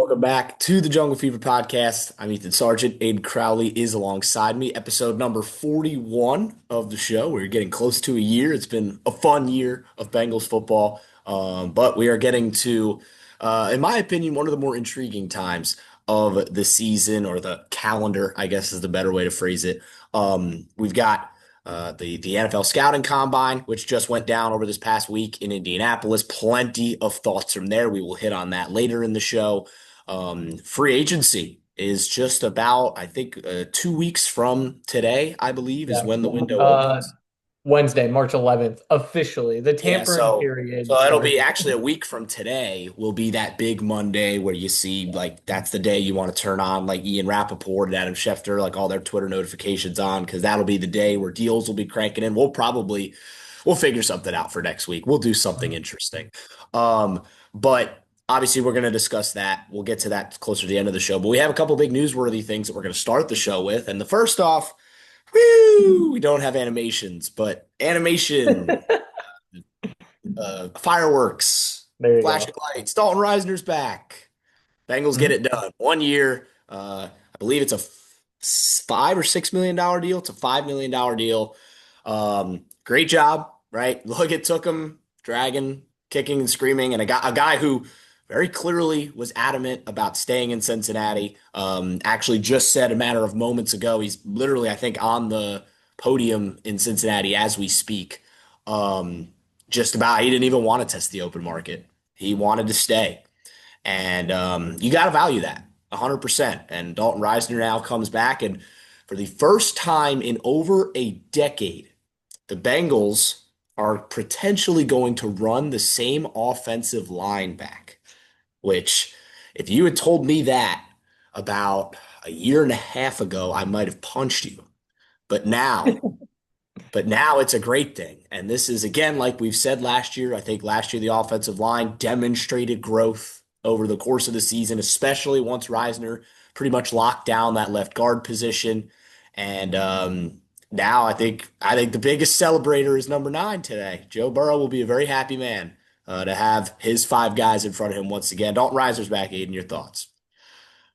Welcome back to the Jungle Fever podcast. I'm Ethan Sargent. Aiden Crowley is alongside me. Episode number 41 of the show. We're getting close to a year. It's been a fun year of Bengals football, but we are getting to, in my opinion, one of the more intriguing times of the season or the calendar, I guess is the better way to phrase it. We've got the NFL scouting combine, which just went down over this past week in Indianapolis. Plenty of thoughts from there. We will hit on that later in the show. Free agency is just about, I think, 2 weeks from today, I believe, is Yeah. when the window Uh, opens. Wednesday, March 11th, officially. The Yeah, tampering so period so it'll be starts. actually a week from today will be that big Monday where you see like that's the day you want to turn on like Ian Rappaport and Adam Schefter, like all their Twitter notifications on, because that'll be the day where deals will be cranking in. We'll figure something out for next week. We'll do something interesting. But obviously we're going to discuss that. We'll get to that closer to the end of the show. But we have a couple big newsworthy things that we're going to start the show with. And the first off, woo, we don't have animations, but animation fireworks, There you flashing go. lights. Dalton Risner's back. Bengals get Mhm. it done. 1 year. I believe it's a $5 or $6 million deal. It's a $5 million deal. Great job, right? Look, it took him dragging, kicking, and screaming, and a guy who very clearly was adamant about staying in Cincinnati. Actually, just said a matter of moments ago. He's literally, I think, on the podium in Cincinnati as we speak. Um, just about, he didn't even want to test the open market. He wanted to stay. And you got to value that 100%. And Dalton Risner now comes back. And for the first time in over a decade, the Bengals are potentially going to run the same offensive line back, which, if you had told me that about a year and a half ago, I might have punched you. But now, but now it's a great thing. And this is, again, like we've said last year, I think last year the offensive line demonstrated growth over the course of the season, especially once Reisner pretty much locked down that left guard position. And now I think the biggest celebrator is number 9 today. Joe Burrow will be a very happy man to have his 5 guys in front of him once again. Dalton Risner's back, Aiden. Your thoughts?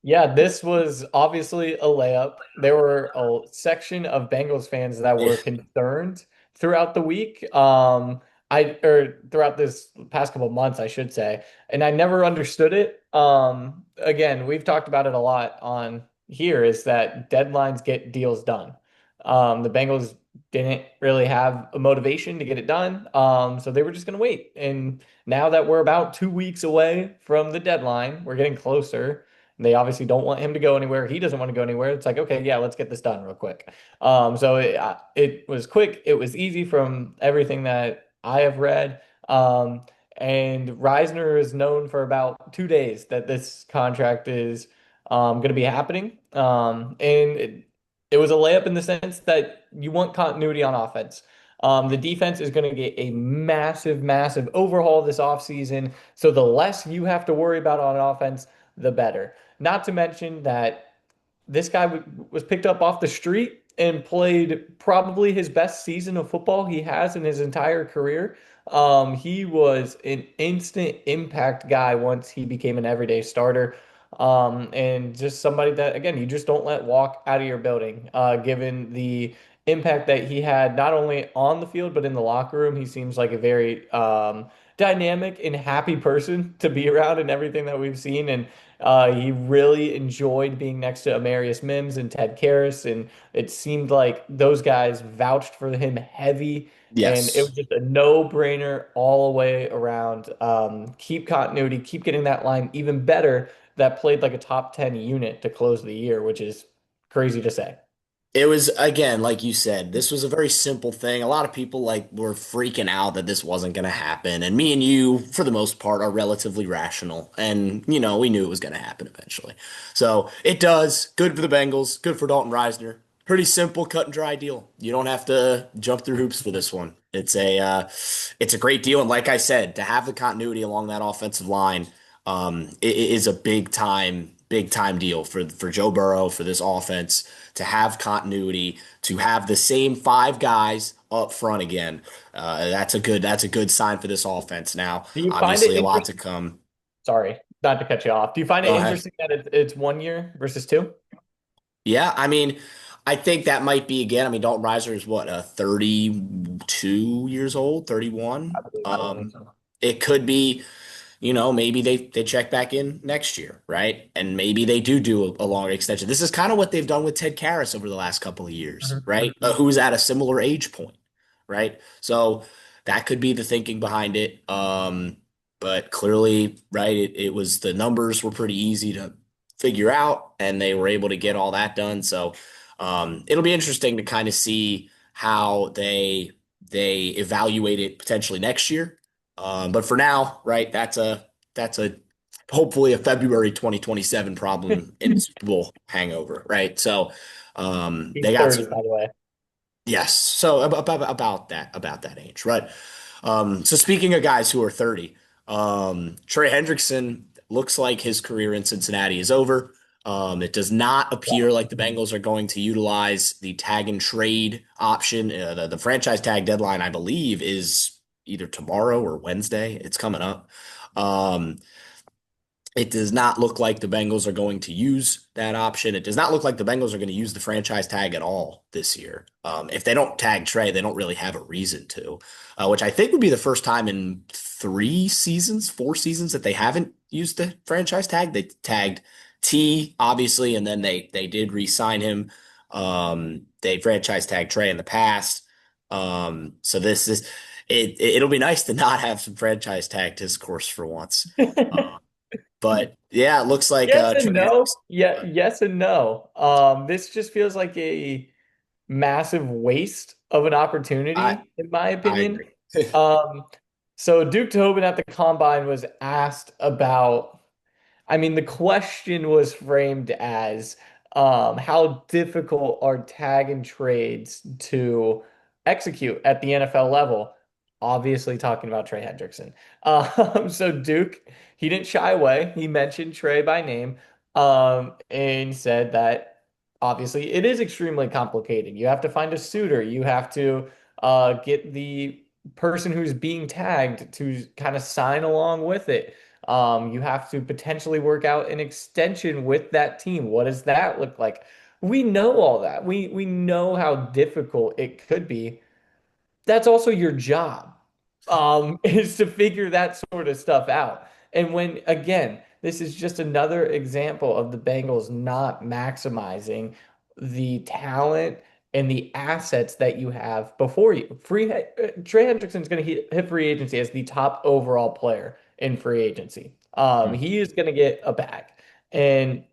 Yeah, this was obviously a layup. There were a section of Bengals fans that Yeah. were concerned throughout the week. Or throughout this past couple months, I should say, and I never understood it. Again, we've talked about it a lot on here, is that deadlines get deals done. The Bengals didn't really have a motivation to get it done. So they were just going to wait. And now that we're about 2 weeks away from the deadline, we're getting closer. They obviously don't want him to go anywhere. He doesn't want to go anywhere. It's like, okay, yeah, let's get this done real quick. So it was quick. It was easy from everything that I have read. And Reisner is known for about 2 days that this contract is going to be happening. And it was a layup in the sense that you want continuity on offense. The defense is going to get a massive, massive overhaul this offseason. So the less you have to worry about on offense, the better. Not to mention that this guy was picked up off the street and played probably his best season of football he has in his entire career. He was an instant impact guy once he became an everyday starter. And just somebody that, again, you just don't let walk out of your building, given the impact that he had not only on the field, but in the locker room. He seems like a very dynamic and happy person to be around and everything that we've seen. And he really enjoyed being next to Amarius Mims and Ted Karras, and it seemed like those guys vouched for him heavy, and it was Yes. just a no-brainer all the way around. Keep continuity, keep getting that line even better. That played like a top 10 unit to close the year, which is crazy to say. It was, again, like you said, this was a very simple thing. A lot of people like were freaking out that this wasn't going to happen. And me and you, for the most part, are relatively rational. And, we knew it was going to happen eventually. So it does. Good for the Bengals. Good for Dalton Risner. Pretty simple, cut and dry deal. You don't have to jump through hoops for this one. It's a great deal. And like I said, to have the continuity along that offensive line, it is a big time deal for Joe Burrow, for this offense to have continuity, to have the same 5 guys up front again. That's a good sign for this offense. Now, Do you find it obviously, a lot to interesting? come. Sorry. Not to cut you off. Do you find it Go ahead. interesting that it's 1 year versus two? Yeah, I mean, I think that might be again. I mean, Dalton Risner is what, 32 years old, 31. I believe so. It could be, maybe they check back in next year, right? And maybe they do a long extension. This is kind of what they've done with Ted Karras over the last couple of years, Mhm. right? Who's at a similar age point, right? So that could be the thinking behind it. But clearly, right, it was the numbers were pretty easy to figure out, and they were able to get all that done. So it'll be interesting to kind of see how they evaluate it potentially next year. But for now, right, that's a hopefully a February 2027 problem in the Super Bowl hangover, right? So He's they got 30, by some. the way. Yes. So about that age, right? So speaking of guys who are 30, Trey Hendrickson looks like his career in Cincinnati is over. It does not appear like the Bengals are going to utilize the tag and trade option. The franchise tag deadline, I believe, is either tomorrow or Wednesday. It's coming up. Um, it does not look like the Bengals are going to use that option. It does not look like the Bengals are going to use the franchise tag at all this year. If they don't tag Trey, they don't really have a reason to, which I think would be the first time in 3 seasons, 4 seasons that they haven't used the franchise tag. They tagged T, obviously, and then they did re-sign him. They franchise tagged Trey in the past. So this is it'll be nice to not have some franchise tag discourse for once. Uh, but yeah, it looks like Yes and Trey no. Yeah, Hendrickson. yes and no. This just feels like a massive waste of an I opportunity, in my I opinion. agree. Um, so Duke Tobin at the combine was asked about. I mean, the question was framed as how difficult are tag and trades to execute at the NFL level? Obviously, talking about Trey Hendrickson. So Duke, he didn't shy away. He mentioned Trey by name, and said that obviously it is extremely complicated. You have to find a suitor. You have to get the person who's being tagged to kind of sign along with it. You have to potentially work out an extension with that team. What does that look like? We know all that. We know how difficult it could be. That's also your job, is to figure that sort of stuff out. And when, again, this is just another example of the Bengals not maximizing the talent and the assets that you have before you. Trey Hendrickson's going to hit free agency as the top overall player in free agency. He is going to get a bag. And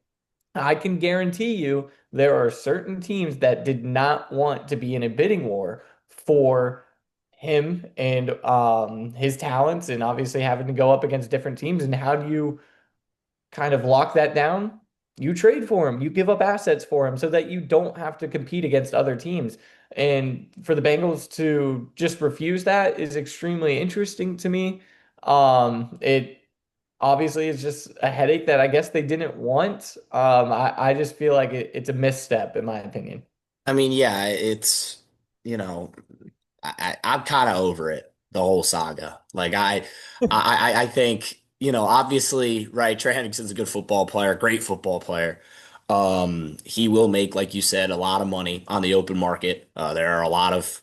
I can guarantee you there are certain teams that did not want to be in a bidding war for him and his talents, and obviously having to go up against different teams. And how do you kind of lock that down? You trade for him, you give up assets for him so that you don't have to compete against other teams. And for the Bengals to just refuse that is extremely interesting to me. It obviously is just a headache that I guess they didn't want. I just feel like it's a misstep in my opinion. I mean, yeah, it's you know, I'm kind of over it, the whole saga. Like I think, obviously, right, Trey Hendrickson's a good football player, great football player. He will make, like you said, a lot of money on the open market. There are a lot of,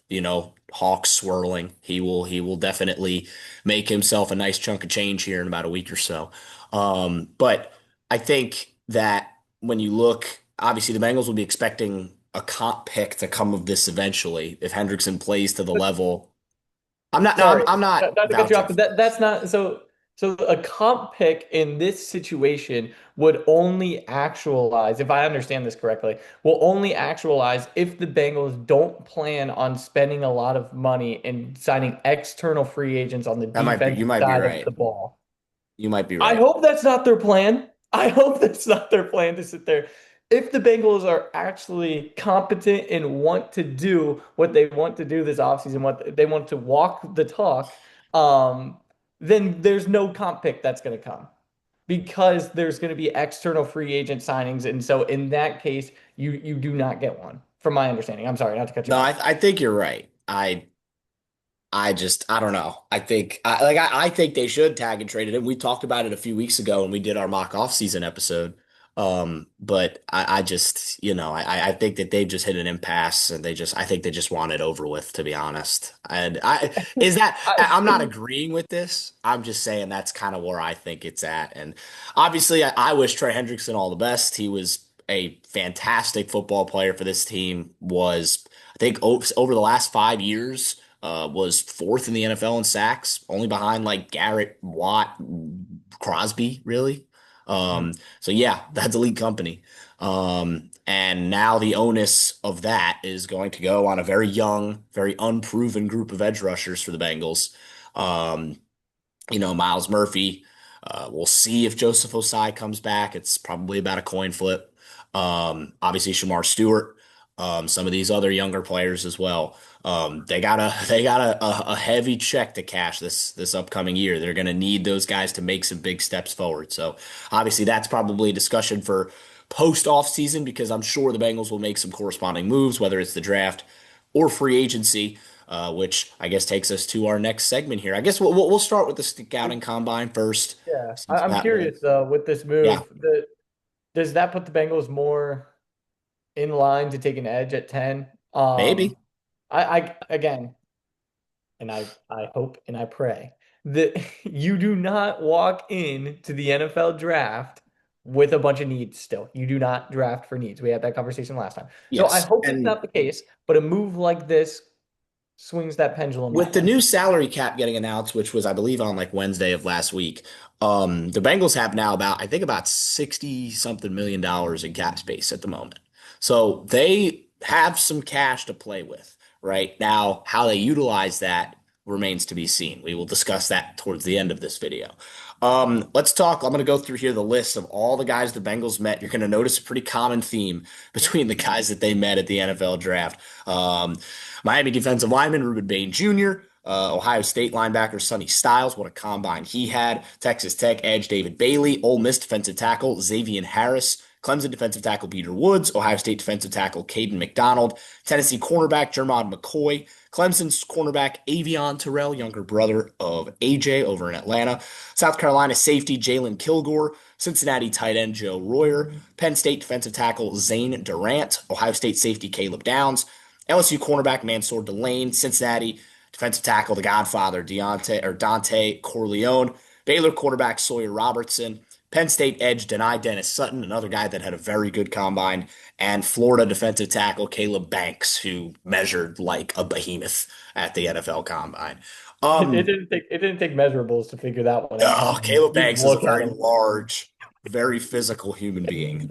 hawks swirling. He will definitely make himself a nice chunk of change here in about a week or so. But I think that when you look, obviously the Bengals will be expecting a comp pick to come of this eventually if Hendrickson plays to the level. I'm not, no, Sorry, I'm not not to cut you off, vouching. but that's not so. So a comp pick in this situation would only actualize, if I understand this correctly, will only actualize if the Bengals don't plan on spending a lot of money and signing external free agents on the You defensive might be side of right. the ball. You might be I right. hope that's not their plan. I hope that's not their plan to sit there. If the Bengals are actually competent and want to do what they want to do this offseason, what they want to walk the talk, um, then there's no comp pick that's going to come because there's going to be external free agent signings. And so in that case, you do not get one, from my understanding. I'm sorry, not to cut you No, off. I think you're right. I I don't know. I think they should tag and trade it. And we talked about it a few weeks ago when we did our mock off-season episode. But I just, I think that they've just hit an impasse and I think they just want it over with, to be honest. I'm not agreeing with this. I'm just saying that's kind of where I think it's at. And obviously I wish Trey Hendrickson all the best. He was a fantastic football player for this team, I think over the last 5 years, was fourth in the NFL in sacks, only behind like Garrett, Watt, Crosby, really. Mhm. So yeah, that's elite company. And now the onus of that is going to go on a very young, very unproven group of edge rushers for the Bengals. Um, Miles Murphy. We'll see if Joseph Osai comes back. It's probably about a coin flip. Obviously, Shamar Stewart. Some of these other younger players as well. They got a heavy check to cash this upcoming year. They're going to need those guys to make some big steps forward. So obviously, that's probably a discussion for post off season because I'm sure the Bengals will make some corresponding moves, whether it's the draft or free agency, which I guess takes us to our next segment here. I guess we'll start with the scouting combine first, Yeah, since I'm that will, curious though with this yeah, move, does that put the Bengals more in line to take an edge at 10? maybe. I again, and I hope and I pray that you do not walk into the NFL draft with a bunch of needs still. You do not draft for needs. We had that conversation last time. So I Yes. hope it's And not the case, but a move like this swings that pendulum my with the way. new salary cap getting announced, which was, I believe, on like Wednesday of last week, the Bengals have now about 60 something million dollars in cap space at the moment. So they have some cash to play with right now. How they utilize that remains to be seen. We will discuss that towards the end of this video. Let's talk. I'm going to go through here the list of all the guys the Bengals met. You're going to notice a pretty common theme between the guys that they met at the NFL draft. Miami defensive lineman Ruben Bain Jr., Ohio State linebacker Sonny Styles, what a combine he had. Texas Tech edge David Bailey, Ole Miss defensive tackle Xavier Harris, Clemson defensive tackle Peter Woods, Ohio State defensive tackle Caden McDonald, Tennessee cornerback Jermod McCoy, Clemson's cornerback Avion Terrell, younger brother of AJ over in Atlanta, South Carolina safety Jalen Kilgore, Cincinnati tight end Joe Royer, Penn State defensive tackle Zane Durant, Ohio State safety Caleb Downs, LSU cornerback Mansour Delane, Cincinnati defensive tackle, the Godfather, Dante Corleone, Baylor quarterback Sawyer Robertson, Penn State edge Denai Dennis Sutton, another guy that had a very good combine, and Florida defensive tackle Caleb Banks, who measured like a behemoth at the NFL combine. Um, It didn't take measurables to figure that one out. Oh, Caleb Just Banks is a look at very him. large, very physical human being.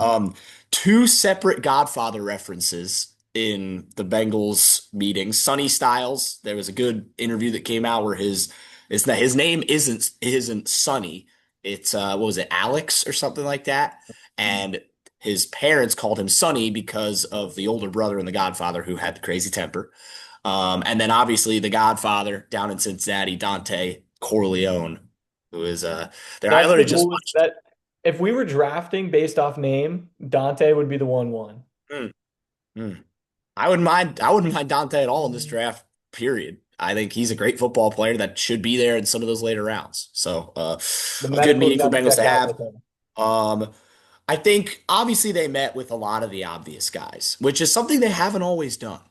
Two separate Godfather references in the Bengals meeting. Sonny Styles, there was a good interview that came out where his name isn't Sonny. It's what was it, Alex or something like that. And his parents called him Sonny because of the older brother in The Godfather who had the crazy temper. And then obviously the Godfather down in Cincinnati, Dante Corleone, who is there. I That's the literally just coolest. watched. That if we were drafting based off name, Dante would be the 1-1. Mm, mm. I wouldn't mind Dante at all in this draft. Period. I think he's a great football player that should be there in some of those later rounds. So The a good medicals meeting for got to Bengals to check out have. with him. Um, I think obviously they met with a lot of the obvious guys, which is something they haven't always done.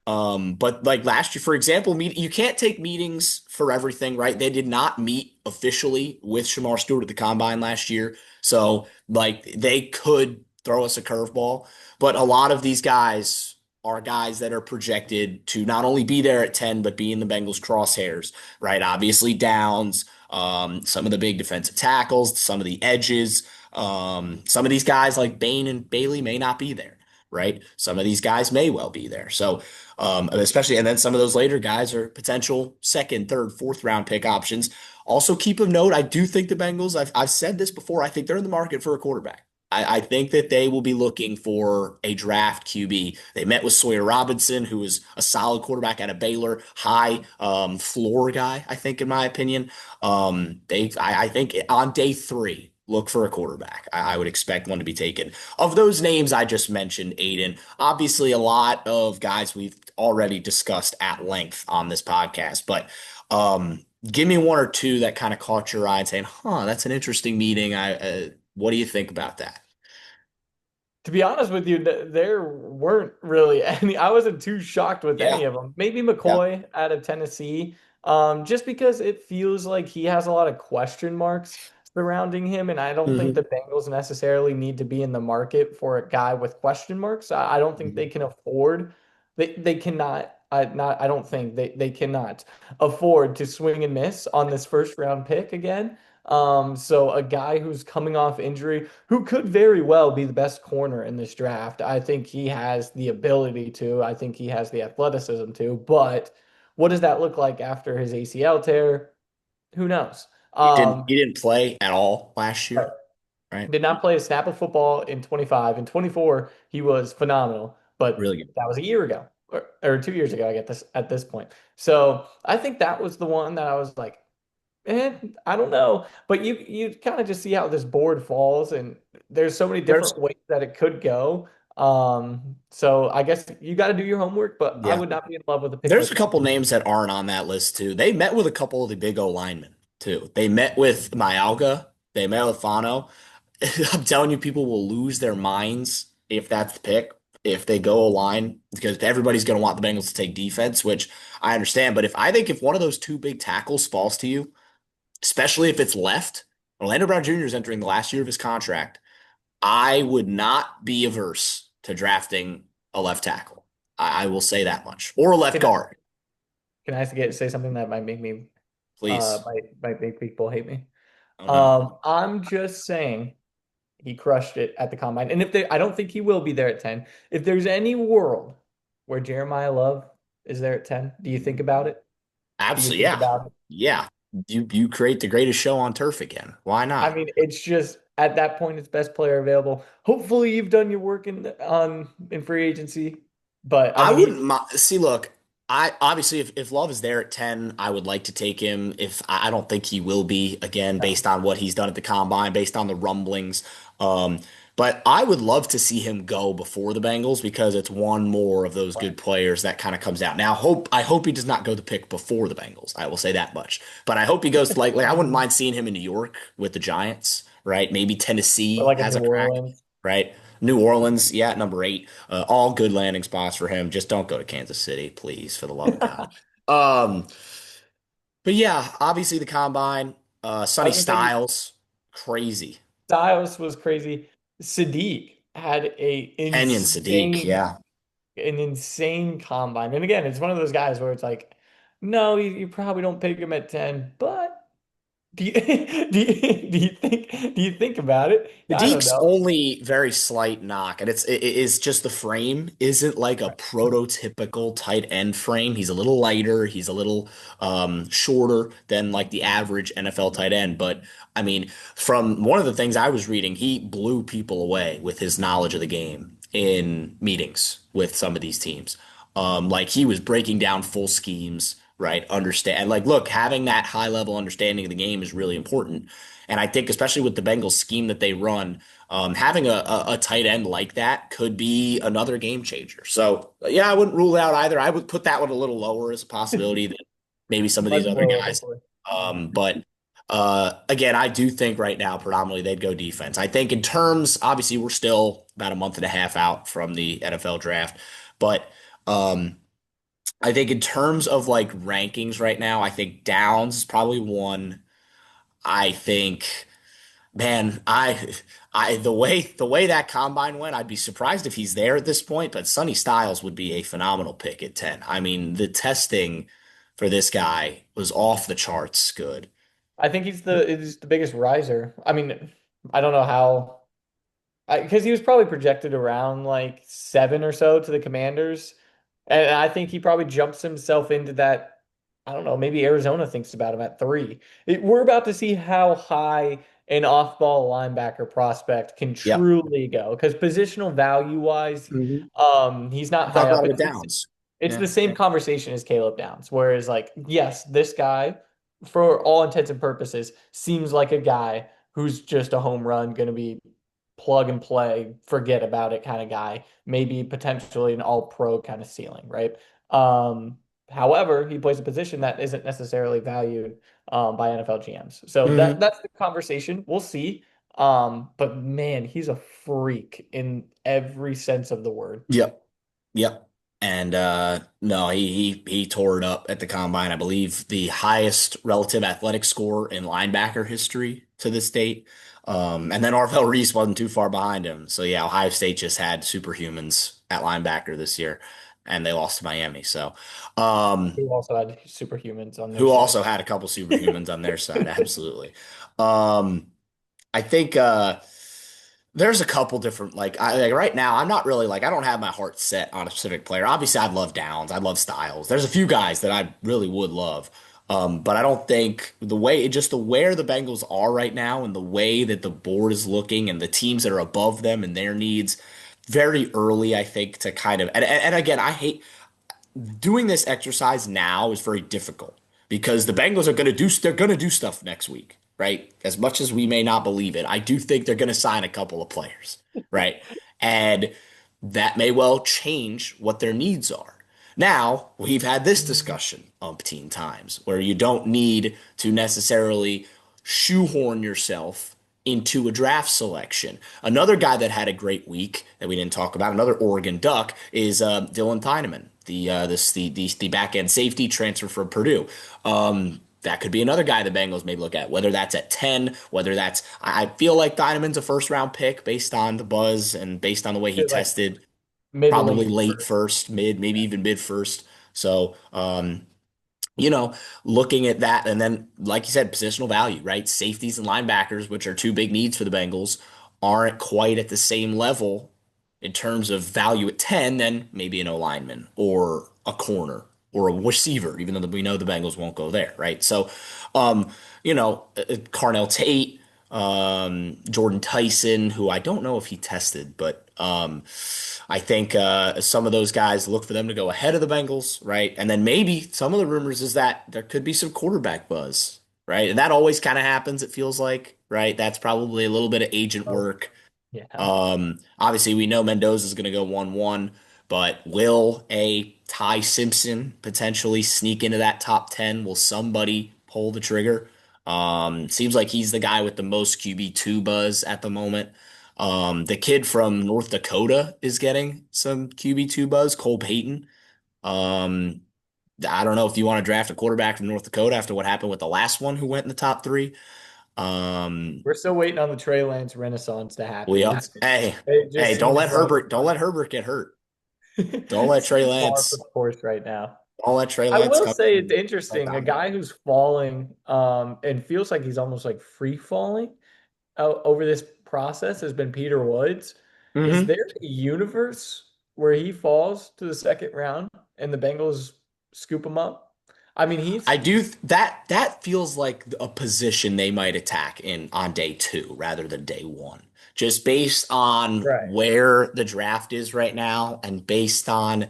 But like last year, for example, you can't take meetings for everything, right? They did not meet officially with Shamar Stewart at the combine last year. So like they could throw us a curveball, but a lot of these guys are guys that are projected to not only be there at 10, but be in the Bengals crosshairs, right? Obviously Downs, some of the big defensive tackles, some of the edges. Some of these guys like Bain and Bailey may not be there, right? Some of these guys may well be there. So, especially, and then some of those later guys are potential second, third, fourth round pick options. Also, keep a note, I do think the Bengals, I've said this before, I think they're in the market for a quarterback. I think that they will be looking for a draft QB. They met with Sawyer Robinson, who is a solid quarterback at a Baylor, high floor guy, I think, in my opinion. I think on day three, look for a quarterback. I would expect one to be taken. Of those names I just mentioned, Aiden, obviously a lot of guys we've already discussed at length on this podcast, but give me one or two that kind of caught your eye and saying, huh, that's an interesting meeting. What do you think about that? To be honest with you, there weren't really any. I wasn't too shocked with Yeah. any of them. Maybe Yeah. McCoy out of Tennessee, just because it feels like he has a lot of question marks surrounding him, and I don't think Hmm. the Bengals necessarily need to be in the market for a guy with question marks. I don't think they can afford. They cannot. I don't think they cannot afford to swing and miss on this first round pick again. So a guy who's coming off injury, who could very well be the best corner in this draft. I think he has the ability to. I think he has the athleticism to. But what does that look like after his ACL tear? Who knows? He didn't play at all last Right. year, right? Did not play a snap of football in 25. In 24, he was phenomenal, but Really good. that was a year ago or 2 years ago, I get this at this point. So I think that was the one that I was like, I don't know. But you kind of just see how this board falls, and there's so many There's different ways that it could go. So I guess you got to do your homework, but I yeah. would not be in love with a pick There's like a that. couple names that aren't on that list too. They met with a couple of the big O linemen too. They met with Myalga. They met with Fano. I'm telling you, people will lose their minds if that's the pick, if they go O line, because everybody's going to want the Bengals to take defense, which I understand. But if one of those two big tackles falls to you, especially if it's left, Orlando Brown Jr. is entering the last year of his contract. I would not be averse to drafting a left tackle. I will say that much, or a left Can I guard, say something that might make me please. might make people hate me? Oh no. I'm just saying he crushed it at the combine. And if they, I don't think he will be there at 10. If there's any world where Jeremiah Love is there at 10, do you think about it? Do you Absolutely, think yeah, about it? yeah. You create the greatest show on turf again. Why I not? mean, it's just at that point, it's best player available. Hopefully, you've done your work in free agency. But I I mean, wouldn't see. Look, I obviously if Love is there at 10, I would like to take him. If I don't think he will be again, no. based on what he's done at the combine, based on the rumblings. Um, but I would love to see him go before the Bengals because it's one more of those good players that kind of comes out. Now, I hope he does not go the pick before the Bengals. I will say that much. But I hope he goes to like I wouldn't mind seeing him in New York with the Giants, right? Maybe Or Tennessee like a has New a crack, Orleans. right? New Orleans, yeah, at number 8. All good landing spots for him. Just don't go to Kansas City, please, for the love of God. Um, but yeah, obviously the combine, I Sonny was gonna say Styles, crazy. Styles was crazy. Sadiq had Kenyon Sadiq, yeah. an insane combine. And again, it's one of those guys where it's like, no, you probably don't pick him at 10, but do you do you think about it? I don't Sadiq's know. only very slight knock, and it is just the frame isn't like a prototypical tight end frame. He's a little lighter, he's a little shorter than like the average NFL tight end. But I mean, from one of the things I was reading, he blew people away with his knowledge of the game in meetings with some of these teams. Like he was breaking down full schemes, right? Understand, like, look, having that high level understanding of the game is really important. And I think, especially with the Bengals scheme that they run, having a tight end like that could be another game changer. So, yeah, I wouldn't rule it out either. I would put that one a little lower as a possibility than maybe some of these Much other lower, guys. hopefully. But again, I do think right now, predominantly, they'd go defense. I think in terms, obviously, we're still about a month and a half out from the NFL draft, but um, I think in terms of like rankings right now, I think Downs is probably one. I think. Man, the way that combine went, I'd be surprised if he's there at this point, but Sonny Styles would be a phenomenal pick at 10. I mean, the testing for this guy was off the charts good. I think he's the biggest riser. I mean, I don't know how. Because he was probably projected around like 7 or so to the Commanders. And I think he probably jumps himself into that. I don't know, maybe Arizona thinks about him at 3. We're about to see how high an off-ball linebacker prospect can Yep. truly go. Because positional value-wise, Hmm. he's not Talk high up. about it with Downs. It's Yeah. the same conversation as Caleb Downs, whereas like, yes, this guy, for all intents and purposes, seems like a guy who's just a home run, going to be plug and play, forget about it kind of guy, maybe potentially an all pro kind of ceiling, right? Um, However, he plays a position that isn't necessarily valued by NFL GMs. So Hmm. that's the conversation. We'll see. But man, he's a freak in every sense of the word. Yep. Yep. And no, he tore it up at the combine. I believe the highest relative athletic score in linebacker history to this date. And then Arvell Reese wasn't too far behind him. So yeah, Ohio State just had superhumans at linebacker this year, and they lost to Miami. So, um, Who also had superhumans on their who side. also had a couple superhumans on their side, absolutely. Um, I think there's a couple different like right now I'm not really like I don't have my heart set on a specific player. Obviously, I'd love Downs, I'd love Styles. There's a few guys that I really would love. But I don't think the way just the where the Bengals are right now and the way that the board is looking and the teams that are above them and their needs very early, I think, to kind of and again, I hate doing this exercise now is very difficult because the Bengals are going to they're going to do stuff next week, right? As much as we may not believe it, I do think they're going to sign a couple of players, right? And that may well change what their needs are. Now, we've had this discussion umpteen times where you don't need to necessarily shoehorn yourself into a draft selection. Another guy that had a great week that we didn't talk about, another Oregon Duck, is Dylan Thieneman, the back end safety transfer from Purdue. That could be another guy the Bengals may look at, whether that's at 10, whether that's I feel like Thieneman's a first round pick based on the buzz and based on the way he Like tested, mid probably late late first. first, mid, maybe even mid first. So you know, looking at that, and then, like you said, positional value, right? Safeties and linebackers, which are two big needs for the Bengals, aren't quite at the same level in terms of value at 10 than maybe an O lineman or a corner or a receiver, even though we know the Bengals won't go there, right? So, um, Carnell Tate, Jordan Tyson, who I don't know if he tested, but I think some of those guys look for them to go ahead of the Bengals, right? And then maybe some of the rumors is that there could be some quarterback buzz, right? And that always kind of happens, it feels like, right? That's probably a little bit of agent Oh, work. yeah. Obviously, we know Mendoza is going to go 1-1, but will a Ty Simpson potentially sneak into that top 10? Will somebody pull the trigger? Seems like he's the guy with the most QB2 buzz at the moment. The kid from North Dakota is getting some QB2 buzz, Cole Payton. Um, I don't know if you want to draft a quarterback from North Dakota after what happened with the last one who went in the top three. Um, We're still waiting on the Trey Lance renaissance to we happen. are, hey, It hey, just seems like Don't let Herbert get hurt. Don't let Trey seems par for Lance, the course right now. don't let Trey I Lance will come say it's in and interesting. A dominate. guy who's falling, and feels like he's almost like free falling over this process has been Peter Woods. Is Hmm. there a universe where he falls to the second round and the Bengals scoop him up? I mean, I do that feels like a position they might attack in on day two rather than day one. Just based on right. where the draft is right now and based on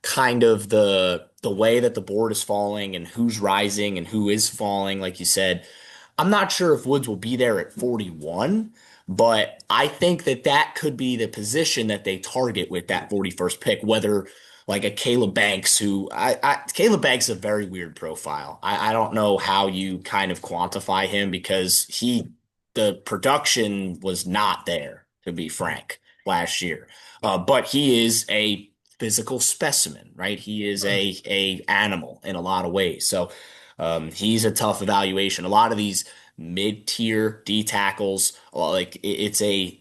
kind of the way that the board is falling and who's rising and who is falling, like you said. I'm not sure if Woods will be there at 41, but I think that that could be the position that they target with that 41st pick, whether like a Caleb Banks, who Caleb Banks is a very weird profile. I don't know how you kind of quantify him because the production was not there, to be frank, last year. But he is a physical specimen, right? He is a animal in a lot of ways. So he's a tough evaluation. A lot of these mid-tier D tackles, like it's a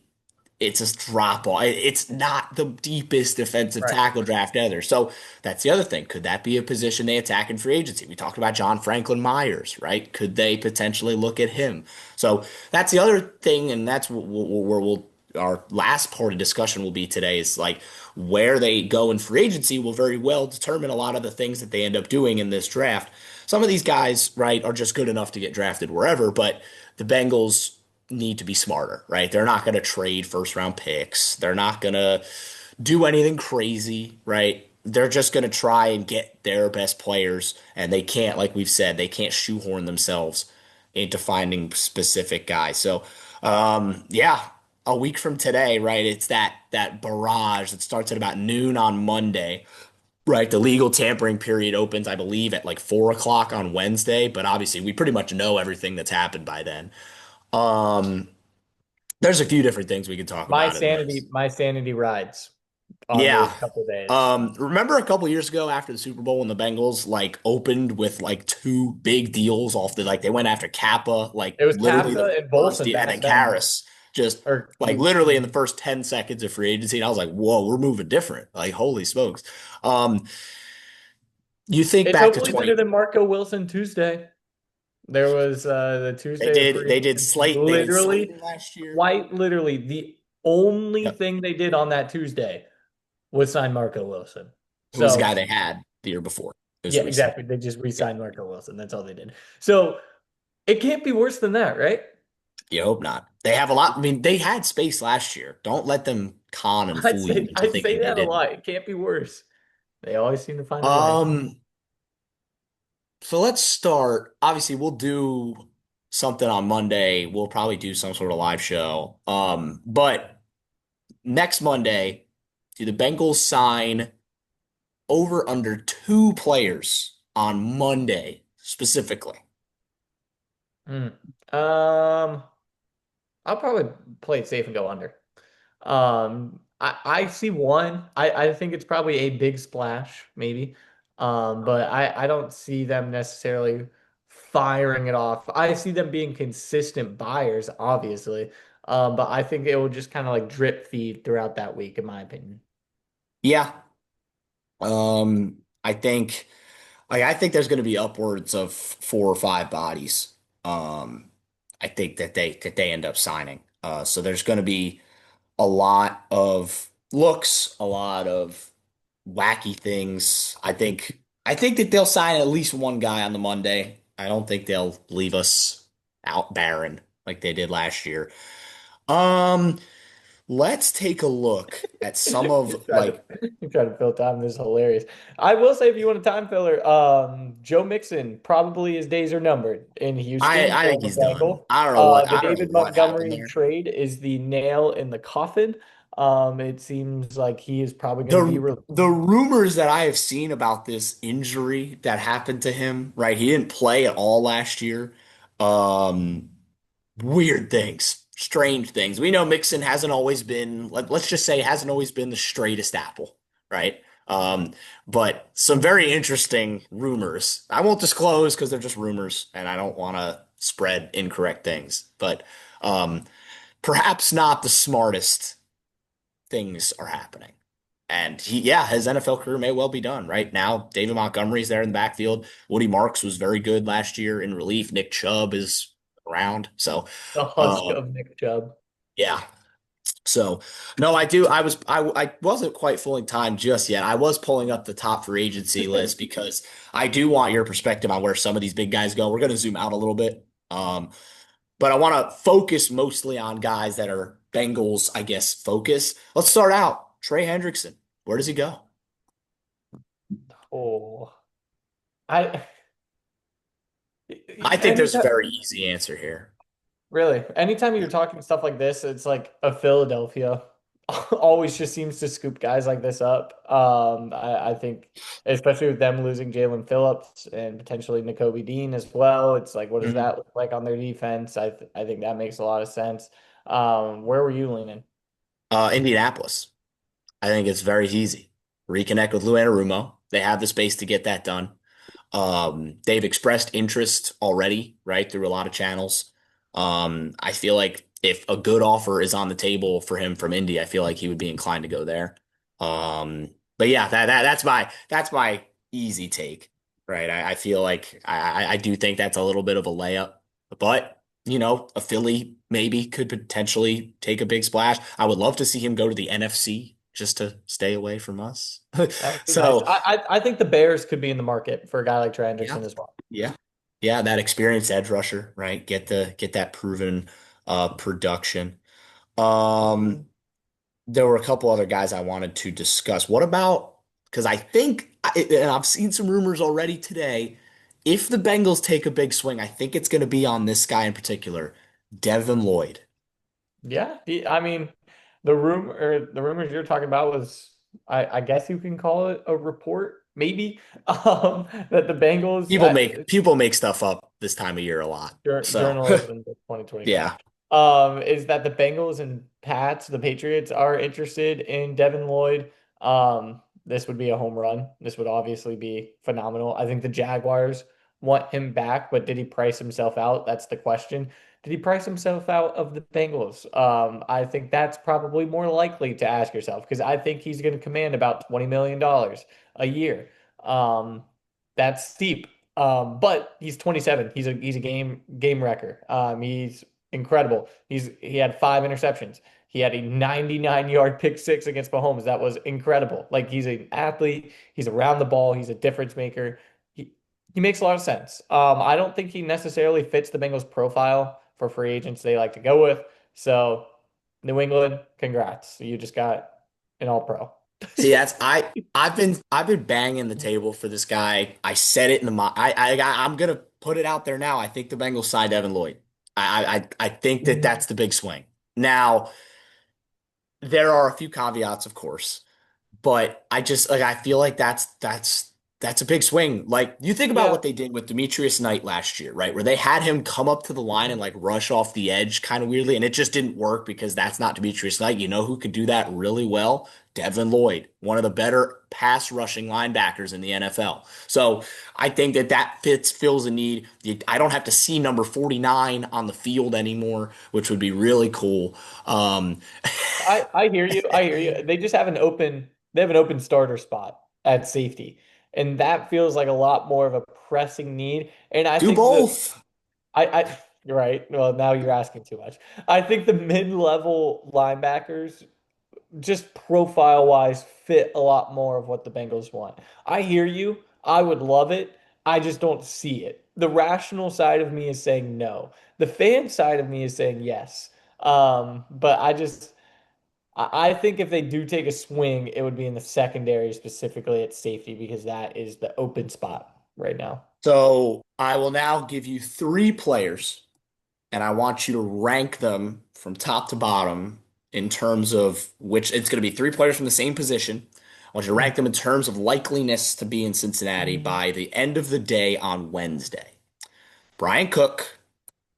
drop off. It's not the deepest defensive Right. tackle draft either. So that's the other thing. Could that be a position they attack in free agency? We talked about John Franklin Myers, right? Could they potentially look at him? So that's the other thing, and that's where we'll our last part of discussion will be today is like where they go in free agency will very well determine a lot of the things that they end up doing in this draft. Some of these guys, right, are just good enough to get drafted wherever, but the Bengals need to be smarter, right? They're not going to trade first round picks. They're not going to do anything crazy, right? They're just going to try and get their best players, and they can't, like we've said, they can't shoehorn themselves into finding specific guys. So, yeah, a week from today, right? It's that barrage that starts at about noon on Monday, right? The legal tampering period opens, I believe, at like 4 o'clock on Wednesday, but obviously we pretty much know everything that's happened by then. Um, there's a few different things we could talk about in this. My sanity rides on Yeah. those couple days. Remember a couple years ago after the Super Bowl when the Bengals like opened with like two big deals off the like they went after Kappa, like It was literally the Kappa and first Bolson deal, and back then then, Karras just or like literally in the first 10 seconds of free agency. And I was like, whoa, we're moving different. Like, holy smokes. Um, you think it's back to hopefully 20, better than Marco Wilson Tuesday. There was the Tuesday of free agency. They did Literally, Slayton last year. quite literally, the only Yep. thing they did on that Tuesday was sign Marco Wilson. Who was the guy So they had the year before? It was yeah, recent. exactly. They just Yeah. re-signed Marco Wilson. That's all they did. So it can't be worse than that, right? You hope not. They have a lot. I mean, they had space last year. Don't let them con and fool you into I'd say thinking they that a didn't. lot. It can't be worse. They always seem to find a way. Um, so let's start. Obviously, we'll do something on Monday. We'll probably do some sort of live show. But next Monday, do the Bengals sign over under two players on Monday specifically? Hmm. Um, I'll probably play it safe and go under. I see one. I think it's probably a big splash, maybe. But I don't see them necessarily firing it off. I see them being consistent buyers, obviously. But I think it will just kind of like drip feed throughout that week, in my opinion. Yeah. I think I think there's going to be upwards of four or five bodies. Um, I think that they end up signing. So there's going to be a lot of looks, a lot of wacky things. I think that they'll sign at least one guy on the Monday. I don't think they'll leave us out barren like they did last year. Um, let's take a look at some You of tried to like you tried to fill time. This is hilarious. I will say, if you want a time filler, Joe Mixon, probably his days are numbered in Houston, I think former he's done. Bengal. The I don't know David what happened Montgomery there. trade is the nail in the coffin. It seems like he is probably going to be The rumors that I have seen about this injury that happened to him, right? He didn't play at all last year. Um, weird things, strange things. We know Mixon hasn't always been, let's just say, hasn't always been the straightest apple, right? But some very interesting rumors. I won't disclose because they're just rumors, and I don't want to spread incorrect things. But um, perhaps not the smartest things are happening. And yeah, his NFL career may well be done right now. David Montgomery's there in the backfield. Woody Marks was very good last year in relief. Nick Chubb is around. So, the husk uh, of Nick Chubb. yeah. So, no, I do. I wasn't quite fully timed just yet. I was pulling up the top free agency list because I do want your perspective on where some of these big guys go. We're going to zoom out a little bit. But I want to focus mostly on guys that are Bengals, I guess, focus. Let's start out. Trey Hendrickson. Where does he go? Oh, I I think there's a anytime very easy answer here. Really, anytime Yeah. you're talking stuff like this, it's like a Philadelphia always just seems to scoop guys like this up. I think, especially with them losing Jalen Phillips and potentially Nakobe Dean as well, it's like, what does Mhm. that look like on their defense? I think that makes a lot of sense. Where were you leaning? Indianapolis. I think it's very easy. Reconnect with Lou Anarumo. They have the space to get that done. They've expressed interest already, right, through a lot of channels. I feel like if a good offer is on the table for him from Indy, I feel like he would be inclined to go there. But yeah, that's my easy take, right? I feel like I do think that's a little bit of a layup, but a Philly maybe could potentially take a big splash. I would love to see him go to the NFC just to stay away from us. That would be nice. So I think the Bears could be in the market for a guy like Trey yeah. Anderson as well. Yeah. Yeah, that experienced edge rusher, right? Get that proven production. Um there were a couple other guys I wanted to discuss. What about because I think and I've seen some rumors already today. if the Bengals take a big swing, I think it's going to be on this guy in particular, Devin Lloyd. Yeah, I mean, the rumors you're talking about was, I guess you can call it a report, maybe, that the Bengals, People make stuff up this time of year a lot. So, journalism of 2025, yeah. is that the Bengals and Pats, the Patriots, are interested in Devin Lloyd. This would be a home run. This would obviously be phenomenal. I think the Jaguars want him back, but did he price himself out? That's the question. Did he price himself out of the Bengals? I think that's probably more likely to ask yourself because I think he's going to command about $20 million a year. Um, that's steep. But he's 27. He's a game wrecker. He's incredible. He had 5 interceptions. He had a 99-yard pick six against Mahomes. That was incredible. Like he's an athlete. He's around the ball. He's a difference maker. He makes a lot of sense. I don't think he necessarily fits the Bengals profile for free agents they like to go with. So New England, congrats. You just got an all pro. See, I've been banging the table for this guy. I said it in the mo I'm gonna put it out there now. I think the Bengals side Devin Lloyd. I think that that's the big swing. Now, there are a few caveats, of course. But I just like I feel like that's a big swing. Like you think about Yeah. what they did with Demetrius Knight last year, right? Where they had him come up to the line and like rush off the edge kind of weirdly, and it just didn't work because that's not Demetrius Knight. You know who could do that really well? Devin Lloyd, one of the better pass rushing linebackers in the NFL. So I think that fills a need. I don't have to see number 49 on the field anymore, which would be really cool. Um, I hear you. I hear you. They have an open starter spot at safety. And that feels like a lot more of a pressing need. And I do think the both. I you're right. Well, now you're asking too much. I think the mid-level linebackers just profile wise fit a lot more of what the Bengals want. I hear you. I would love it. I just don't see it. The rational side of me is saying no. The fan side of me is saying yes. But I think if they do take a swing, it would be in the secondary, specifically at safety, because that is the open spot right now. So I will now give you three players, and I want you to rank them from top to bottom in terms of which it's going to be three players from the same position. I want you to rank them in terms of likeliness to be in Cincinnati by the end of the day on Wednesday. Brian Cook,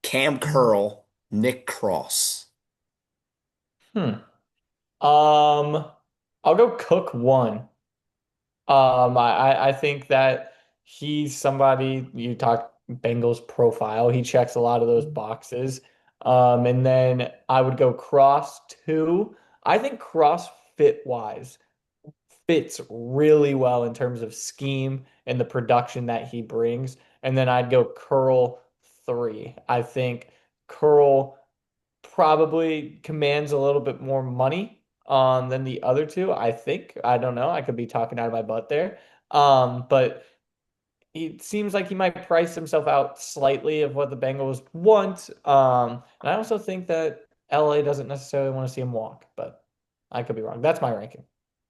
Cam Curl, Nick Cross. Hmm. Um, I'll go Cook one. I think that he's somebody you talk Bengals profile. He checks a lot of those boxes. And then I would go Cross two. I think Cross fit wise fits really well in terms of scheme and the production that he brings. And then I'd go Curl three. I think Curl probably commands a little bit more money than the other two. I think. I don't know. I could be talking out of my butt there. But it seems like he might price himself out slightly of what the Bengals want. And I also think that LA doesn't necessarily want to see him walk, but I could be wrong. That's my ranking.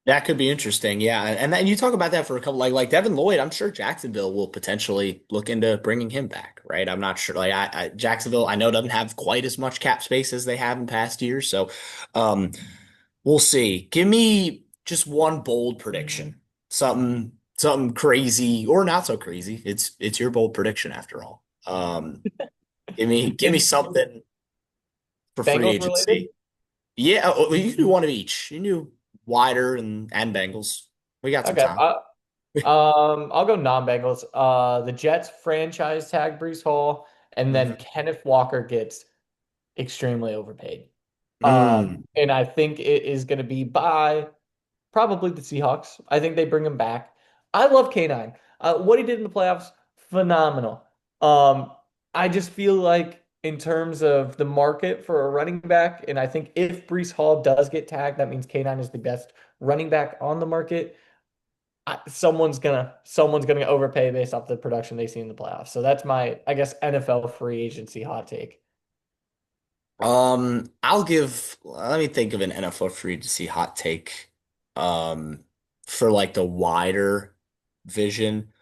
That could be interesting, yeah. And then you talk about that for a couple, like Devin Lloyd. I'm sure Jacksonville will potentially look into bringing him back, right? I'm not sure. Like Jacksonville, I know doesn't have quite as much cap space as they have in past years, so um, we'll see. Give me just one bold prediction, something crazy or not so crazy. It's your bold prediction after all. Give me something for free Bengals related? agency. Yeah, you can do one of each. You can do wider and Bengals. We got some Okay. time. I'll go non-Bengals. The Jets franchise tag Brees Hall, and then Mhm. Kenneth Walker gets extremely overpaid. Mm. And I think it is going to be by probably the Seahawks. I think they bring him back. I love K9. What he did in the playoffs, phenomenal. Um, I just feel like in terms of the market for a running back, and I think if Brees Hall does get tagged, that means K9 is the best running back on the market. Someone's gonna overpay based off the production they see in the playoffs. So that's my, I guess, NFL free agency hot take. Let me think of an NFL free agency hot take. Um, for like the wider vision.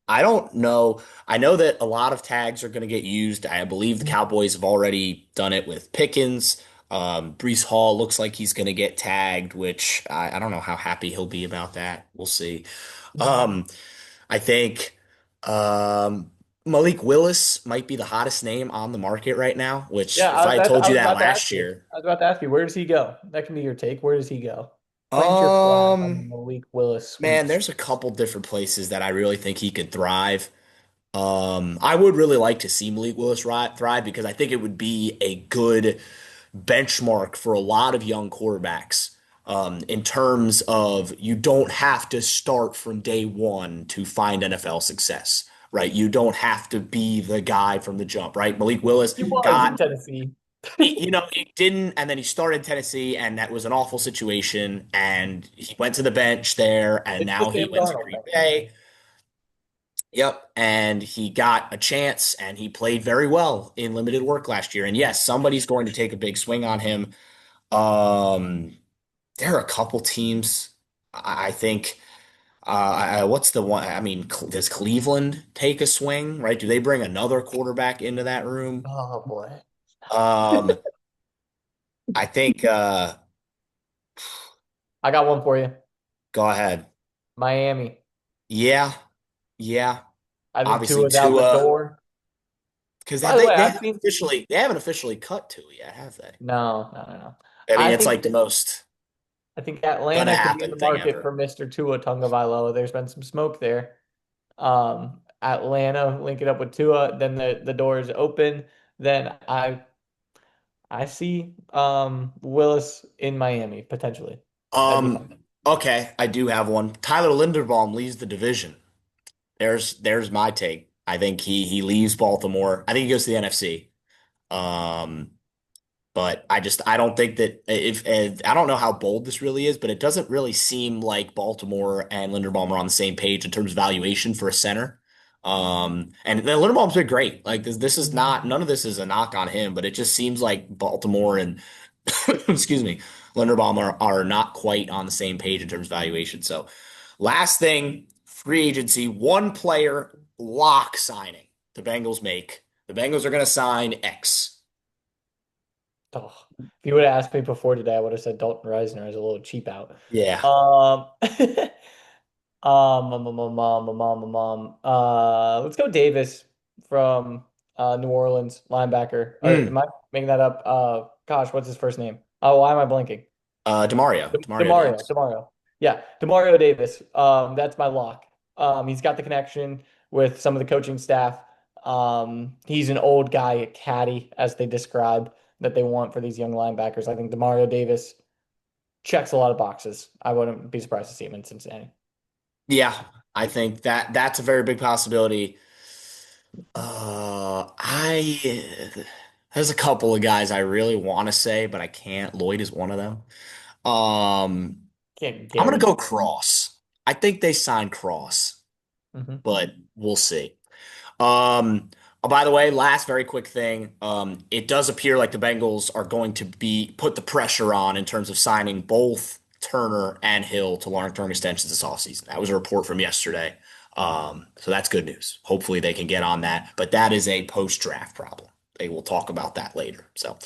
I don't know. I know that a lot of tags are going to get used. I believe the Cowboys have already done it with Pickens. Brees Hall looks like he's going to get tagged, which I don't know how happy he'll be about that. We'll see. Um, I think um, Malik Willis might be the hottest name on the market right now, which Yeah, if I had I told you was that about to ask last you. year, I was about to ask you, where does he go? That can be your take. Where does he go? Plant your flag on the um, Malik Willis man, sweeps. there's a couple different places that I really think he could thrive. I would really like to see Malik Willis thrive because I think it would be a good benchmark for a lot of young quarterbacks in terms of you don't have to start from day one to find NFL success, right? You don't have to be the guy from the jump, right? Malik Willis He was got, in Tennessee. he didn't, and then he started Tennessee, and that was an awful situation, and he went to the bench there, and It's the now he Sam went to Darnold Green thing. Bay. Yep. And he got a chance and he played very well in limited work last year. And yes, somebody's going to take a big swing on him. Um, there are a couple teams. I think, what's the one? I mean, does Cleveland take a swing, right? Do they bring another quarterback into that room? Oh boy. Um, I think, I got one for you. go ahead. Miami. Yeah. Yeah. I think Obviously, Tua's out the Tua, door. because By the way, they I've haven't seen officially cut Tua yet, have they? no. I mean, I it's think like the most I think gonna Atlanta could be in happen the thing market ever. for Mr. Tua Tagovailoa. There's been some smoke there. Atlanta link it up with Tua, then the door is open. Then I see Willis in Miami potentially. That'd be Um, fun. okay, I do have one. Tyler Linderbaum leaves the division. There's my take. I think he leaves Baltimore. I think he goes to the NFC. Um, but I don't think that if I don't know how bold this really is, but it doesn't really seem like Baltimore and Linderbaum are on the same page in terms of valuation for a center. And then Linderbaum's been great. Like this is not none of this is a knock on him, but it just seems like Baltimore and excuse me, Linderbaum are not quite on the same page in terms of valuation. So last thing, free agency, one player lock signing the Bengals make. The Bengals are going to sign X. Oh, if you would have asked me before today, I would have said Dalton Risner is a little cheap out. Yeah. Um, let's go Davis from New Orleans linebacker. Or Mm. am I making that up? Gosh, what's his first name? Oh, why am I blanking? Demario Davis. Demario. Yeah, Demario Davis. That's my lock. He's got the connection with some of the coaching staff. He's an old guy at caddy, as they describe that they want for these young linebackers. I think Demario Davis checks a lot of boxes. I wouldn't be surprised to see him in Cincinnati. Yeah, I think that's a very big possibility. There's a couple of guys I really want to say, but I can't. Lloyd is one of them. Um, Can't I'm gonna go guarantee. Cross. I think they signed Cross, Hmm. but we'll see. By the way, last very quick thing. It does appear like the Bengals are going to be put the pressure on in terms of signing both Turner and Hill to long-term extensions this offseason. That was a report from yesterday. So that's good news. Hopefully they can get on that, but that is a post-draft problem. They will talk about that later. So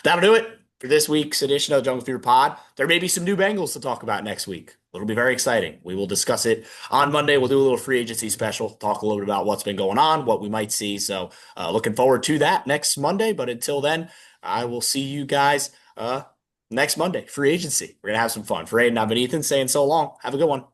that'll do it for this week's edition of the Jungle Fever Pod. There may be some new Bengals to talk about next week. It'll be very exciting. We will discuss it on Monday. We'll do a little free agency special, talk a little bit about what's been going on, what we might see. So looking forward to that next Monday. But until then, I will see you guys next Monday. Free agency. We're going to have some fun. For Aiden, I've been Ethan saying so long. Have a good one.